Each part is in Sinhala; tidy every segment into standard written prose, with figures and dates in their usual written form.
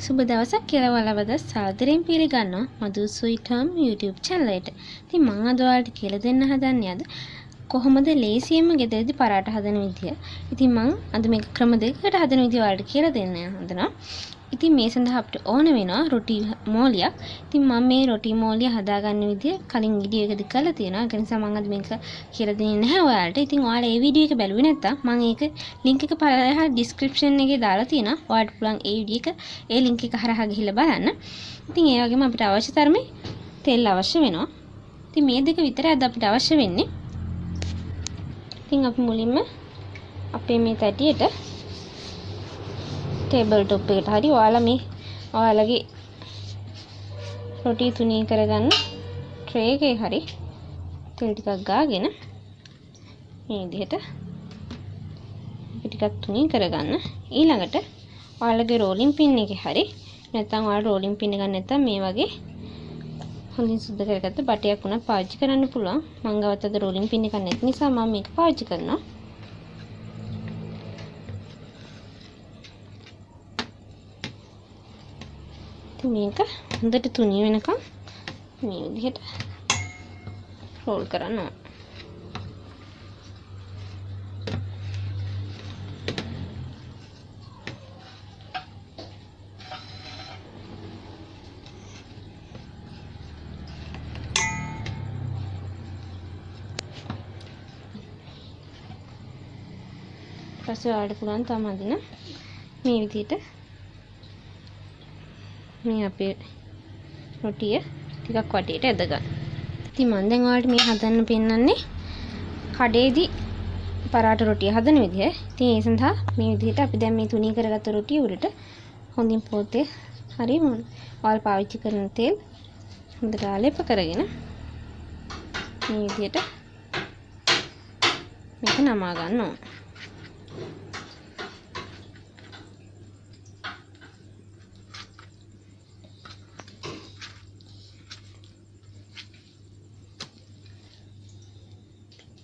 සුබ දවසක් කියලා වලවද සාදරයෙන් පිළිගන්නවා Madoo Sweet Home YouTube channel එකට. ඉතින් මම අද ඔයාලට කියලා දෙන්න හදන්නේ කොහොමද ලේසියෙන්ම ගෙදරදී පරාට හදන විදිය. ඉතින් මම අද මේක ක්‍රම දෙකකට හදන විදිය ඔයාලට කියලා දෙන්න හදනවා. ඉතින් මේ සඳහා අපිට ඕන වෙනවා රොටි මෝලියක්. ඉතින් මම මේ රොටි මෝලිය හදාගන්න විදිය කලින් වීඩියෝ එකකදී කරලා තියෙනවා. ඒක නිසා මම අද මේක කියලා දෙන්නේ නැහැ ඔයාලට. ඉතින් ඔයාලා ඒ වීඩියෝ එක බැලුවේ නැත්තම් මම ඒක link එක පළල description එකේ දාලා තියෙනවා. ඔයාලට පුළුවන් ඒ වීඩියෝ එක ඒ link එක හරහා ගිහිල්ලා බලන්න. ඉතින් ඒ වගේම අපිට අවශ්‍ය තරමේ තෙල් අවශ්‍ය වෙනවා. ඉතින් මේ දෙක විතරයි අද අපිට අවශ්‍ය වෙන්නේ. ඉතින් අපි මුලින්ම අපේ මේ තැටියට ටේබල් টොප් එකට හරි ඔයාලගේ රොටි තුනී කරගන්න ට්‍රේ එකේ හරි තෙල් ටිකක් ගාගෙන මේ විදිහට අපි ටිකක් තුනී කරගන්න. ඊළඟට ඔයාලගේ රෝලින් පින් එකේ හරි නැත්නම් ඔයාලා රෝලින් පින් එක ගන්න නැත්නම් මේ වගේ හොඳින් සුද්ධ කරගත්ත බටයක් උනත් පාවිච්චි කරන්න පුළුවන්. මම ගාවත් අද රෝලින් පින් එකක් නැති නිසා මම මේක පාවිච්චි කරනවා. මේක හොඳට තුනී වෙනකම් මේ විදිහට රෝල් කරන්න ඕන. පස්සේ ආඩ පුළුවන් තමයි මේ විදිහට මේ අපේ රොටිය ටිකක් වටේට ඇද ගන්න. ඉතින් මම දැන් ඔයාලට මේ හදන්න පෙන්නන්නේ කඩේදී පරාට රොටිය හදන විදිය. ඉතින් ඒ සඳහා මේ විදිහට අපි දැන් මේ තුනී කරගත්ත රොටිය උඩට හොඳින් පොතේ හරි ඔයාලා පාවිච්චි කරන තෙල් හොඳට ආලේප කරගෙන මේ විදිහට මේක නමා ගන්න ඕන.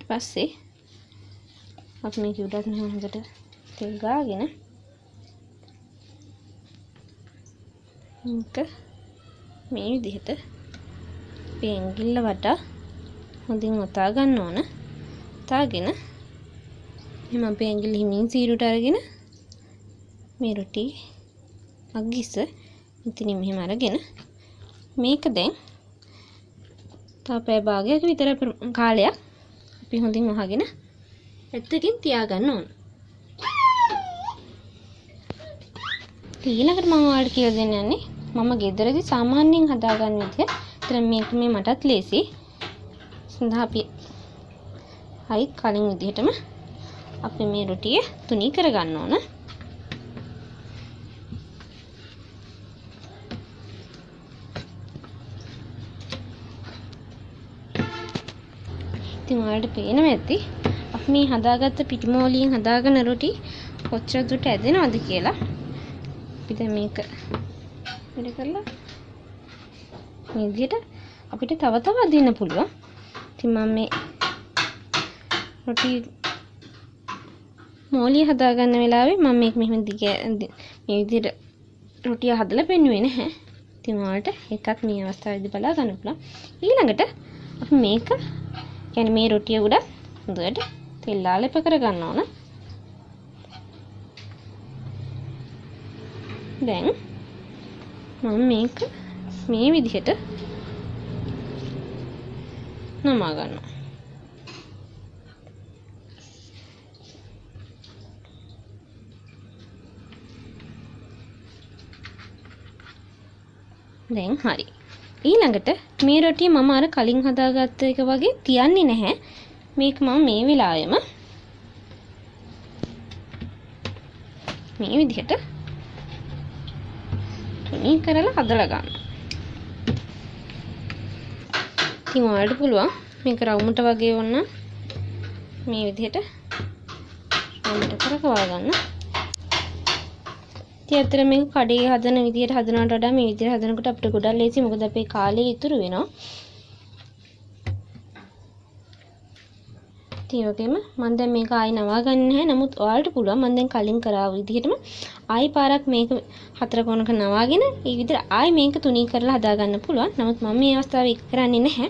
පස්සේ අපි මේක උඩට හොඳට තෙල් ගාගෙන මේක මේ විදිහට පෙන්ගිල්ල වටා හොඳින් ඔතා ගන්න ඕන. ඔතාගෙන එහෙනම් පෙන්ගිල්ල හිමින් සීරුට අරගෙන මේ රොටි අග්ගිස ඉතින් මෙහෙම අරගෙන මේක දැන් තාපය භාගයක් විතර කාලයක් අපි හොඳින් වහගෙන ඇත්තකින් තියාගන්න ඕන. ඊළඟට මම ඔයාලට කියලා දෙන්න යන්නේ මම ගෙදරදී සාමාන්‍යයෙන් හදාගන්න විදිය. ඒතර මේක මේ මටත් ලේසි. සඳහා අපි හරි කලින් විදිහටම අපි මේ රොටිය තුනී කරගන්න ඕන. ඉතින් ඔයාලට පේනවා ඇති අපි මේ හදාගත්ත පිටිමෝලියෙන් හදාගෙන රොටි කොච්චර දුරට ඇදෙනවද කියලා. අපි දැන් මේක වැඩ කරලා මේ විදිහට අපිට තව තව අදින්න පුළුවන්. ඉතින් මම මේ රොටි මෝලිය හදාගන්න වෙලාවේ මම මේක මෙහෙම මේ විදිහට රොටිය හදලා පෙන්නුවේ නැහැ. ඉතින් ඔයාලට එකක් මේ අවස්ථාවේදී බලා ගන්න පුළුවන්. ඊළඟට අපි මේක يعني මේ රොටිය උඩ හොඳට තෙල් ආලේප කරගන්න ඕන. දැන් මම මේක මේ විදිහට නමා ගන්නවා. දැන් හරි. ඊළඟට මේ රොටිය මම අර කලින් හදාගත්ත එක වගේ තියන්නේ නැහැ. මේක මම මේ වෙලාවෙම මේ විදිහට තුනී කරලා හදලා ගන්න. ඉතින් ඔයාලට පුළුවන් මේක රවුමට වගේ වුණා මේ විදිහට රවුමට කරකවා ගන්න. ඉතින් අතර මේක කඩේ හදන විදිහට හදනවට වඩා මේ විදිහට හදනකොට අපිට ගොඩක් ලේසි. මොකද අපේ කාලේ ඉතුරු වෙනවා. ඒ වගේම මම දැන් මේක ආයි නවා ගන්න නැහැ. නමුත් ඔයාලට පුළුවන් මම දැන් කලින් කරා විදිහටම ආයි පාරක් මේක හතර කොනක නවාගෙන ඒ විදිහට ආයි මේක තුනී කරලා හදා ගන්න පුළුවන්. නමුත් මම මේ අවස්ථාවේ ඒක කරන්නේ නැහැ.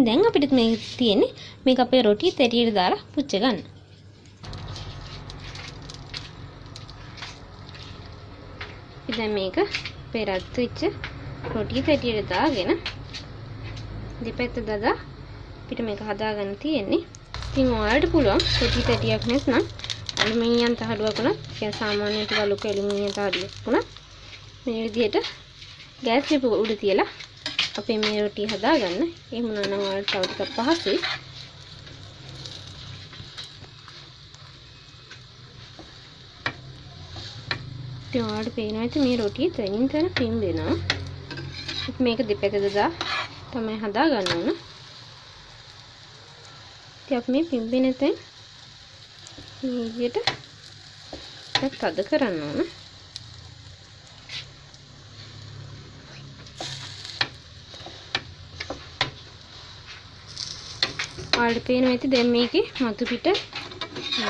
දැන් අපිට මේ තියෙන්නේ මේක අපේ රොටි තැටියට දාලා පුච්ච ගන්න. ඉතින් මේක අපේ රත් වෙච්ච රොටි තැටියට දාගෙන දෙපැත්ත දදා අපිට මේක හදාගන්න තියෙන්නේ. ඉතින් ඔයාලට පුළුවන් රොටි තැටියක් නැත්නම් ඇලුමිනියම් තහඩුවක් උනත් කියන්නේ සාමාන්‍ය ලුක ඇලුමිනියම් තහඩුවක් උනත් මේ විදිහට ගෑස් ලිප උඩ තියලා අපේ මේ රොටි හදාගන්න. එහෙම නම් ඔයාලට තව ටිකක් පහසුයි. ඉතින් ඔයාලට පේනවා ඇති මේ රොටිය තනින් තන පිම්බෙනවා. මේක දෙපැත්ත දදා තමයි හදාගන්න ඕන. ඉතින් අපි මේ පිම්බෙන තැන් මේ විදිහට තද කරන්න ඕන. ඔයාලට පේනවා ඇති දැන් මේකේ මතු පිට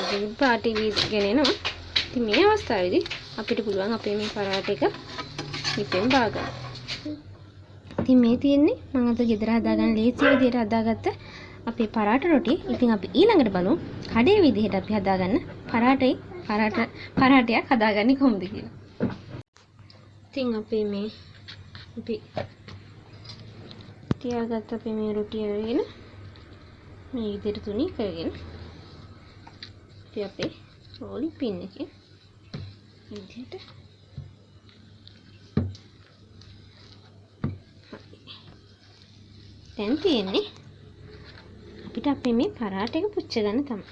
මේ පාටි වීස්ගෙන එනවා. ඉතින් මේ අවස්ථාවේදී අපිට පුළුවන් අපේ මේ පරාට එක ලිපෙන් බා ගන්න. ඉතින් මේ තියෙන්නේ මම අද ගෙදර හදාගන්න ලේසි විදිහට හදාගත්ත අපේ පරාට රොටි. ඉතින් අපි ඊළඟට බලමු කඩේ විදිහට අපි හදාගන්න පරාටයක් හදාගන්නේ කොහොමද කියලා. ඉතින් අපි තියාගත්ත අපේ මේ රොටි අරගෙන මේ විදිහට තුනී කරගෙන අපි අපේ රෝලින් පින් එකේ මේ විදිහට දැන් තියෙන්නේ අපිට අපේ මේ පරාට එක පුච්ච ගන්න තමයි.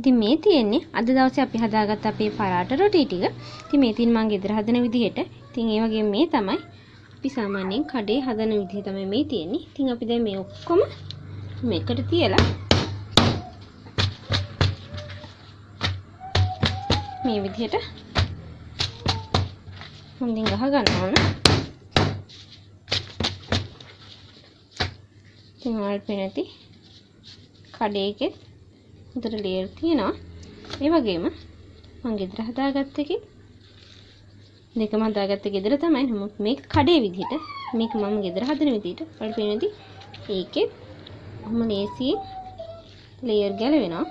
ඉතින් මේ තියෙන්නේ අද දවසේ අපි හදාගත්ත අපේ පරාට රොටි ටික. ඉතින් මේ තියෙන මම ගෙදර හදන විදිහට. ඉතින් ඒ වගේම මේ තමයි අපි සාමාන්‍යයෙන් කඩේ හදන විදිහ තමයි මේ තියෙන්නේ. ඉතින් අපි දැන් මේ ඔක්කොම මේකට තියලා මේ විදිහට හොඳින් ගහ ගන්න ඕන. ඉතින් ඔයාලට පේනති කඩේ එකේ උදේට ලේයර් තියෙනවා. ඒ වගේම මම ගෙදර හදාගත්ත එකේ දෙකම හදාගත්ත ගෙදර තමයි. නමුත් මේක කඩේ විදිහට මේක මම ගෙදර හදන විදිහට වල පේනදී ඒකේ මම ලේසියෙන් ලේයර් ගැලවෙනවා.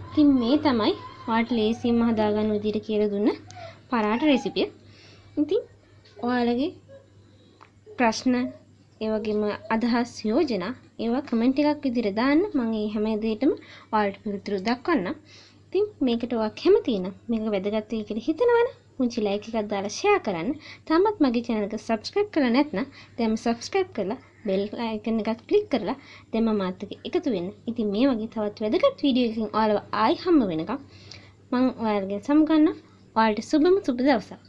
ඉතින් මේ තමයි ඔයාලට ලේසියෙන්ම හදාගන්න විදිහට කියලා දුන්න පරාට රෙසිපිය. ඉතින් ඔයාලගේ ප්‍රශ්න ඒ වගේම අදහස් යෝජනා ඒවා කමෙන්ට් එකක් විදිහට දාන්න. මම මේ හැම දෙයකටම ඔයාලට පිළිතුරු දක්වන්නම්. ඉතින් මේකට ඔයා කැමති නම් මේක වැදගත් වෙයි කියලා හිතනවනම් මුංචි ලයික් එකක් දාලා ෂෙයා කරන්න. තාමත් මගේ channel එක subscribe කරලා නැත්නම් දැන්ම subscribe කරලා bell icon එකත් click කරලා දැන්ම මාත් එක්ක එකතු වෙන්න. ඉතින් මේ වගේ තවත් වැදගත් වීඩියෝ එකකින් ඔයාලව ආයි හම්බ වෙනකම් මම ඔයාලගෙන් සමුගන්නවා. ඔයාලට සුබ දවසක්.